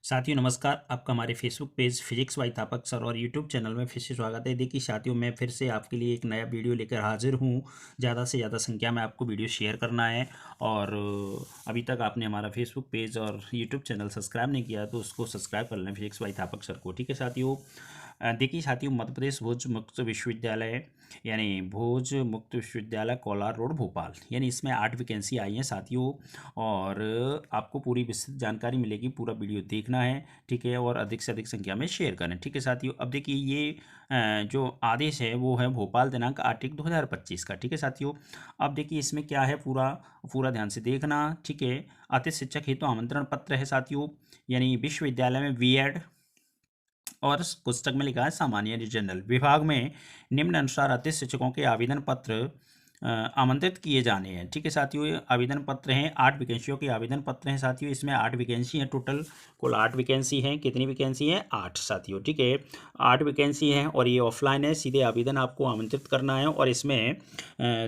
साथियों नमस्कार। आपका हमारे Facebook page physics by Tapak sir और यूट्यूब चैनल में फिर से स्वागत है। देखिए साथियों, मैं फिर से आपके लिए एक नया वीडियो लेकर हाजिर हूँ। ज़्यादा से ज़्यादा संख्या में आपको वीडियो शेयर करना है और अभी तक आपने हमारा फेसबुक पेज और यूट्यूब चैनल सब्सक्राइब नहीं किया तो उसको सब्सक्राइब कर लें, फिजिक्स बाय तापक सर को। ठीक है साथियों। देखिए साथियों, मध्य प्रदेश भोज मुक्त विश्वविद्यालय यानी भोज मुक्त विश्वविद्यालय कोलार रोड भोपाल, यानी इसमें 8 वैकेंसी आई हैं साथियों। और आपको पूरी विस्तृत जानकारी मिलेगी, पूरा वीडियो देखना है। ठीक है, और अधिक से अधिक संख्या में शेयर करें। ठीक है साथियों। अब देखिए ये जो आदेश है वो है भोपाल दिनांक 8/1/2025 का। ठीक है साथियों। अब देखिए इसमें क्या है, पूरा पूरा ध्यान से देखना। ठीक है। अतिथि शिक्षक हेतु आमंत्रण पत्र है साथियों, यानी विश्वविद्यालय में बीएड और पुस्तक में लिखा है सामान्य जनरल विभाग में निम्न अनुसार अतिथि शिक्षकों के आवेदन पत्र आमंत्रित किए जाने हैं। ठीक है साथियों। ये आवेदन पत्र हैं, 8 वैकेंसियों के आवेदन पत्र हैं साथियों। इसमें 8 वैकेंसी हैं, टोटल कुल 8 वैकेंसी हैं। कितनी वैकेंसी हैं? 8 साथियों। ठीक है, 8 वैकेंसी हैं और ये ऑफलाइन है, सीधे आवेदन आपको आमंत्रित करना है। और इसमें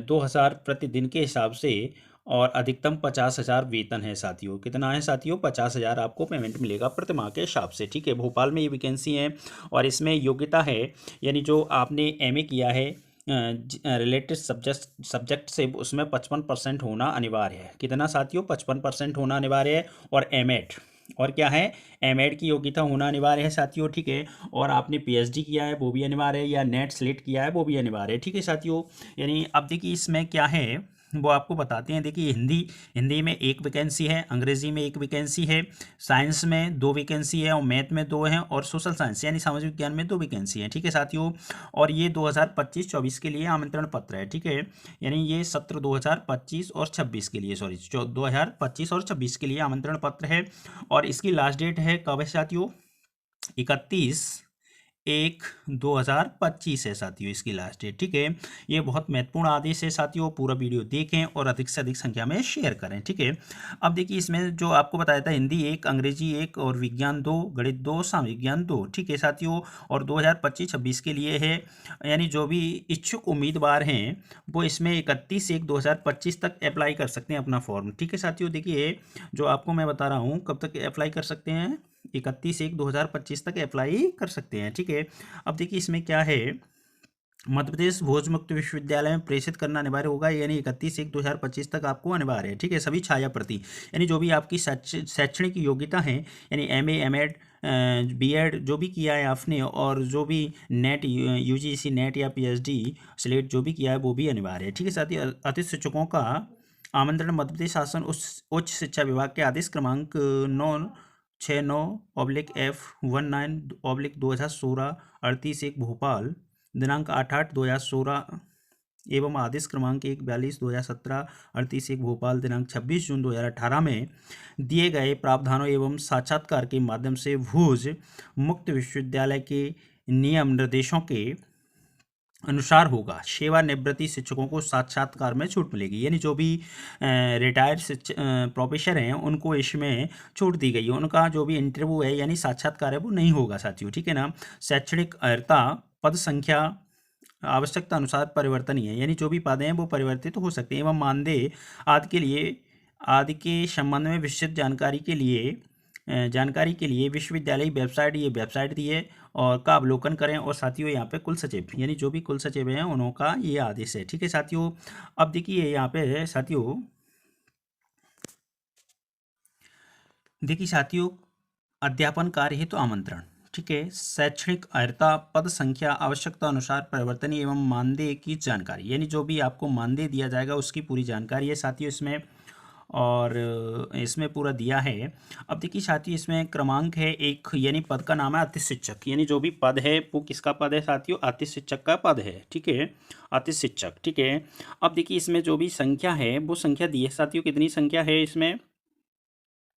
2,000 प्रतिदिन के हिसाब से और अधिकतम 50,000 वेतन है साथियों। कितना है साथियों? 50,000 आपको पेमेंट मिलेगा प्रतिमाह के हिसाब से। ठीक है, भोपाल में ये वैकेंसी है और इसमें योग्यता है, यानी जो आपने एमए किया है रिलेटेड सब्जेक्ट से, उसमें 55% होना अनिवार्य है। कितना साथियों? 55% होना अनिवार्य है। और एमएड, और क्या है? एमएड की योग्यता होना अनिवार्य है साथियों। ठीक है, और आपने पीएचडी किया है वो भी अनिवार्य है, या नेट स्लेट किया है वो भी अनिवार्य है। ठीक है साथियों। यानी अब देखिए इसमें क्या है वो आपको बताते हैं। देखिए हिंदी में 1 वैकेंसी है, अंग्रेजी में 1 वैकेंसी है, साइंस में 2 वैकेंसी है और मैथ में 2 हैं, और सोशल साइंस यानी सामाजिक विज्ञान में 2 वैकेंसी है। ठीक है साथियों। और ये 2025-24 के लिए आमंत्रण पत्र है। ठीक है, यानी ये सत्र 2025 और 26 के लिए, सॉरी 2025 और 26 के लिए आमंत्रण पत्र है। और इसकी लास्ट डेट है कब है साथियों? 31/1/2025 है साथियों इसकी लास्ट डेट। ठीक है, ये बहुत महत्वपूर्ण आदेश है साथियों। पूरा वीडियो देखें और अधिक से अधिक संख्या में शेयर करें। ठीक है। अब देखिए इसमें जो आपको बताया था, हिंदी 1, अंग्रेजी 1 और विज्ञान 2, गणित 2, सामाजिक विज्ञान 2। ठीक है साथियों। और 2025-26 के लिए है, यानी जो भी इच्छुक उम्मीदवार हैं वो इसमें 31/1/2025 तक अप्लाई कर सकते हैं अपना फॉर्म। ठीक है साथियों। देखिए जो आपको मैं बता रहा हूँ कब तक अप्लाई कर सकते हैं, 31/1/2025 तक अप्लाई कर सकते हैं। ठीक है। अब देखिए इसमें क्या है, मध्य प्रदेश भोज मुक्त विश्वविद्यालय में प्रेषित करना अनिवार्य होगा, यानी 31/1/2025 तक आपको अनिवार्य है। ठीक है, सभी छाया प्रति, यानी जो भी आपकी शैक्षणिक योग्यता है, यानी एमए, एमएड, बीएड जो भी किया है आपने, और जो भी नेट, यूजीसी नेट या पीएचडी स्लेट जो भी किया है वो भी अनिवार्य है। ठीक है साथ ही अतिथि शिक्षकों का आमंत्रण मध्य प्रदेश शासन उच्च शिक्षा विभाग के आदेश क्रमांक 969/F19/2016 38/1 भोपाल दिनांक 8/8/2016 एवं आदेश क्रमांक 1/42/2017 38/1 भोपाल दिनांक 26 जून 2018 में दिए गए प्रावधानों एवं साक्षात्कार के माध्यम से भोज मुक्त विश्वविद्यालय के नियम निर्देशों के अनुसार होगा। सेवानिवृत्ति शिक्षकों को साक्षात्कार में छूट मिलेगी, यानी जो भी रिटायर्ड प्रोफेसर हैं उनको इसमें छूट दी गई है। उनका जो भी इंटरव्यू है यानी साक्षात्कार है वो नहीं होगा साथियों। ठीक है ना। शैक्षणिक अर्हता पद संख्या आवश्यकता अनुसार परिवर्तनीय है, यानी जो भी पद हैं वो परिवर्तित हो सकते हैं। एवं मानदेय आदि के संबंध में विस्तृत जानकारी के लिए विश्वविद्यालय वेबसाइट, ये वेबसाइट दी है, और का अवलोकन करें। और साथियों यहाँ पे कुल सचिव, यानी जो भी कुल सचिव हैं उनका ये आदेश है। ठीक है साथियों। अब देखिए यहाँ पे साथियों, अध्यापन कार्य हेतु आमंत्रण। ठीक है, शैक्षणिक अर्हता पद संख्या आवश्यकता अनुसार परिवर्तनीय एवं मानदेय की जानकारी, यानी जो भी आपको मानदेय दिया जाएगा उसकी पूरी जानकारी है साथियों इसमें, और इसमें पूरा दिया है। अब देखिए साथियों इसमें क्रमांक है 1, यानी पद का नाम है अतिथि शिक्षक, यानी जो भी पद है वो किसका पद है साथियों? अतिथि शिक्षक का पद है। ठीक है, अतिथि शिक्षक। ठीक है। अब देखिए इसमें जो भी संख्या है वो संख्या दी है साथियों। कितनी संख्या है इसमें?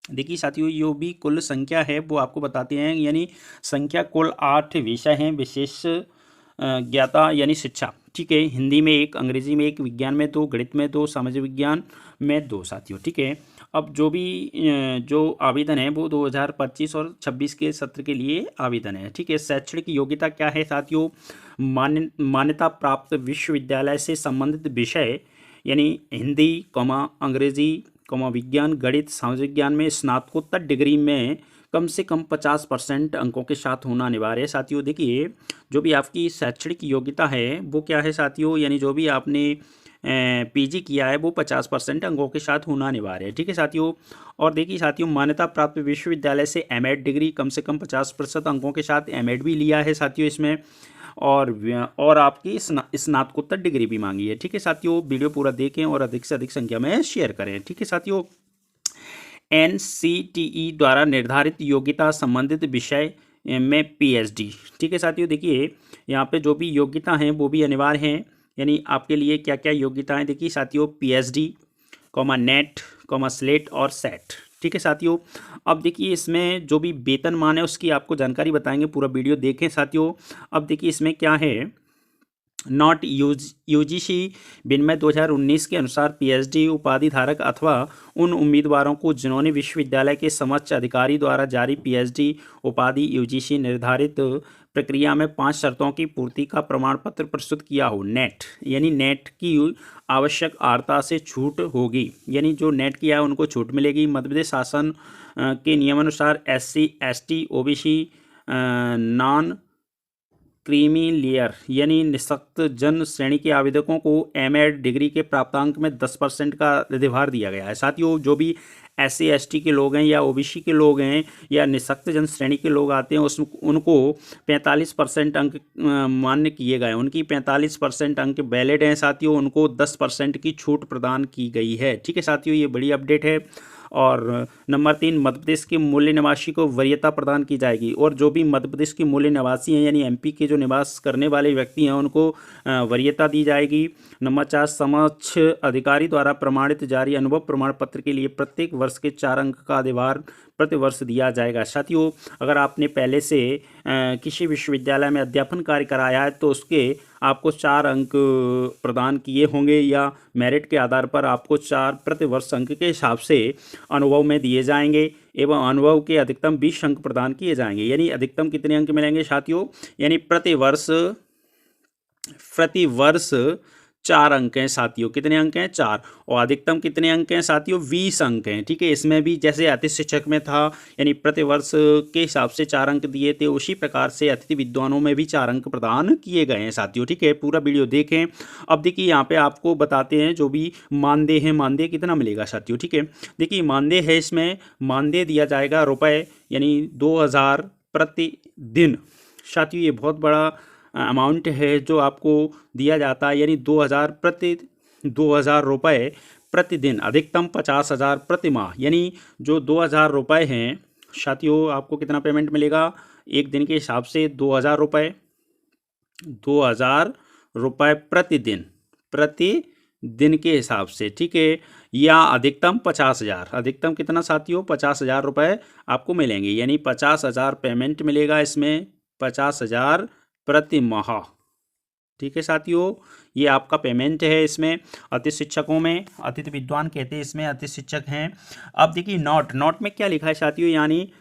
देखिए साथियों जो भी कुल संख्या है वो आपको बताते हैं, यानी संख्या कुल 8 विषय हैं विशेष ज्ञाता यानी शिक्षा। ठीक है, हिंदी में 1, अंग्रेजी में 1, विज्ञान में 2, गणित में 2, सामाजिक विज्ञान में 2 साथियों। ठीक है। अब जो भी जो आवेदन है वो 2025 और 26 के सत्र के लिए आवेदन है। ठीक है। शैक्षणिक योग्यता क्या है साथियों? मान्यता प्राप्त विश्वविद्यालय से संबंधित विषय, यानी हिंदी, अंग्रेजी, विज्ञान, गणित, सामाजिक विज्ञान में स्नातकोत्तर डिग्री में कम से कम 50% अंकों के साथ होना अनिवार्य है। साथियों देखिए, जो भी आपकी शैक्षणिक योग्यता है वो क्या है साथियों, यानी जो भी आपने पीजी किया है वो 50% अंकों के साथ होना अनिवार्य है। ठीक है साथियों। और देखिए साथियों, मान्यता प्राप्त विश्वविद्यालय से एमएड डिग्री कम से कम 50% अंकों के साथ एमएड भी लिया है साथियों इसमें, और आपकी स्नातकोत्तर डिग्री भी मांगी है। ठीक है साथियों, वीडियो पूरा देखें और अधिक से अधिक संख्या में शेयर करें। ठीक है साथियों। एनसीटीई द्वारा निर्धारित योग्यता संबंधित विषय में पीएचडी। ठीक है साथियों, देखिए यहाँ पे जो भी योग्यता हैं वो भी अनिवार्य हैं, यानी आपके लिए क्या क्या योग्यताएं देखिए साथियों, पीएचडी, नेट, स्लेट और सेट। ठीक है साथियों। अब देखिए इसमें जो भी वेतनमान है उसकी आपको जानकारी बताएंगे, पूरा वीडियो देखें साथियों। अब देखिए इसमें क्या है, नॉट यूजीसी विनिमय 2019 के अनुसार पीएचडी उपाधि धारक अथवा उन उम्मीदवारों को जिन्होंने विश्वविद्यालय के समक्ष अधिकारी द्वारा जारी पीएचडी उपाधि यूजीसी निर्धारित प्रक्रिया में 5 शर्तों की पूर्ति का प्रमाण पत्र प्रस्तुत किया हो, नेट, यानी नेट की आवश्यक आर्ता से छूट होगी, यानी जो नेट किया है उनको छूट मिलेगी। मध्य प्रदेश शासन के नियमानुसार SC, ST, OBC, non creamy layer यानी निःशक्त जन श्रेणी के आवेदकों को एमएड डिग्री के प्राप्तांक में 10% का अधिभार दिया गया है। साथियों, जो भी एससी एसटी के लोग हैं या ओबीसी के लोग हैं या निःशक्त जन श्रेणी के लोग आते हैं उनको 45% अंक मान्य किए गए, उनकी 45% अंक वैलिड हैं साथियों, उनको 10% की छूट प्रदान की गई है। ठीक है साथियों, ये बड़ी अपडेट है। और नंबर 3, मध्य प्रदेश के मूल निवासी को वरीयता प्रदान की जाएगी, और जो भी मध्य प्रदेश के मूल निवासी हैं यानी एमपी के जो निवास करने वाले व्यक्ति हैं उनको वरीयता दी जाएगी। नंबर 4, समक्ष अधिकारी द्वारा प्रमाणित जारी अनुभव प्रमाण पत्र के लिए प्रत्येक वर्ष के 4 अंक का अधिभार प्रति वर्ष दिया जाएगा। साथियों, अगर आपने पहले से किसी विश्वविद्यालय में अध्यापन कार्य कराया है तो उसके आपको 4 अंक प्रदान किए होंगे, या मेरिट के आधार पर आपको 4 प्रति वर्ष अंक के हिसाब से अनुभव में दिए जाएंगे, एवं अनुभव के अधिकतम 20 अंक प्रदान किए जाएंगे। यानी अधिकतम कितने अंक मिलेंगे साथियों, यानी प्रति वर्ष 4 अंक हैं साथियों। कितने अंक हैं, 4। और अधिकतम कितने अंक हैं साथियों, 20 अंक हैं। ठीक है, इसमें भी जैसे अतिथि शिक्षक में था यानी प्रति वर्ष के हिसाब से 4 अंक दिए थे, उसी प्रकार से अतिथि विद्वानों में भी 4 अंक प्रदान किए गए हैं साथियों। ठीक है, पूरा वीडियो देखें। अब देखिए यहाँ पे आपको बताते हैं जो भी मानदेय है, मानदेय कितना मिलेगा साथियों। ठीक है, देखिए मानदेय है, इसमें मानदेय दिया जाएगा रुपये, यानी 2000 प्रतिदिन। साथियों, ये बहुत बड़ा अमाउंट है जो आपको दिया जाता है, यानी 2000 रुपये प्रतिदिन, अधिकतम 50,000 प्रति माह, यानी जो 2000 रुपये हैं साथियों, आपको कितना पेमेंट मिलेगा एक दिन के हिसाब से, 2000 रुपये प्रतिदिन के हिसाब से। ठीक है, या अधिकतम 50,000, अधिकतम कितना साथियों, 50,000 रुपये आपको मिलेंगे, यानी 50,000 पेमेंट मिलेगा इसमें, 50,000 प्रति माह। ठीक है साथियों, ये आपका पेमेंट है इसमें। अतिथि शिक्षकों में अतिथि विद्वान कहते हैं, इसमें अतिथि शिक्षक हैं। अब देखिए नोट में क्या लिखा है साथियों, यानी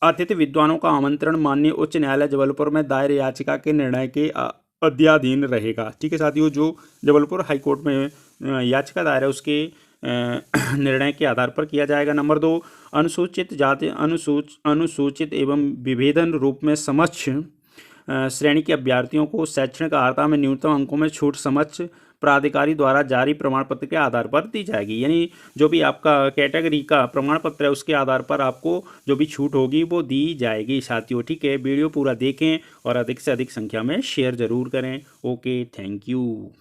अतिथि विद्वानों का आमंत्रण माननीय उच्च न्यायालय जबलपुर में दायर याचिका के निर्णय के अध्याधीन रहेगा। ठीक है साथियों, जो जबलपुर हाईकोर्ट में याचिका दायर है उसके निर्णय के आधार पर किया जाएगा। नंबर 2, अनुसूचित जाति, अनुसूचित एवं विभेदन रूप में समक्ष श्रेणी के अभ्यर्थियों को शैक्षणिक अर्हता में न्यूनतम अंकों में छूट समक्ष प्राधिकारी द्वारा जारी प्रमाण पत्र के आधार पर दी जाएगी, यानी जो भी आपका कैटेगरी का प्रमाण पत्र है उसके आधार पर आपको जो भी छूट होगी वो दी जाएगी साथियों। ठीक है, वीडियो पूरा देखें और अधिक से अधिक संख्या में शेयर ज़रूर करें। Okay, thank you.